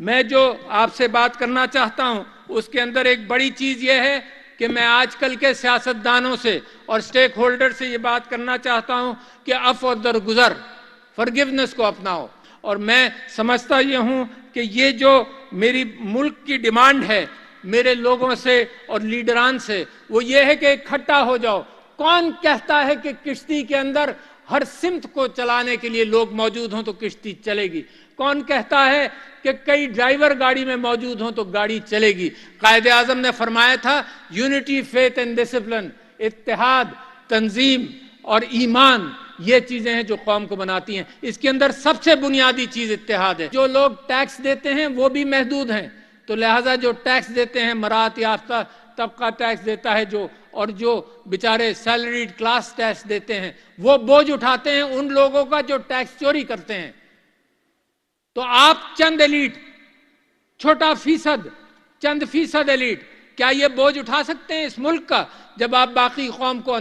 میں جو آپ سے بات کرنا چاہتا ہوں اس کے اندر ایک بڑی چیز یہ ہے کہ میں آج کل کے سیاستدانوں سے اور سٹیک ہولڈر سے یہ بات کرنا چاہتا ہوں کہ عفو اور درگزر فرگیونس کو اپناؤ. اور میں سمجھتا یہ ہوں کہ یہ جو میری ملک کی ڈیمانڈ ہے میرے لوگوں سے اور لیڈران سے وہ یہ ہے کہ اکٹھا ہو جاؤ. کون کہتا ہے کہ کشتی کے اندر ہر سمت کو چلانے کے لیے لوگ موجود ہوں تو کشتی چلے گی؟ کون کہتا ہے کہ کئی ڈرائیور گاڑی میں موجود ہوں تو گاڑی چلے گی؟ قائد اعظم نے فرمایا تھا یونٹی، فیتھ اینڈ ڈسپلن، اتحاد، تنظیم اور ایمان، یہ چیزیں ہیں جو قوم کو بناتی ہیں. اس کے اندر سب سے بنیادی چیز اتحاد ہے. جو لوگ ٹیکس دیتے ہیں وہ بھی محدود ہیں، تو لہٰذا جو ٹیکس دیتے ہیں مراعات یافتہ طبقہ ٹیکس دیتا ہے اور جو بیچارے سیلریڈ کلاس ٹیکس دیتے ہیں وہ بوجھ اٹھاتے ہیں ان لوگوں کا جو ٹیکس چوری کرتے ہیں. تو آپ چند ایلیٹ، چھوٹا فیصد، چند فیصد ایلیٹ، کیا یہ بوجھ اٹھا سکتے ہیں اس ملک کا جب آپ باقی قوم کو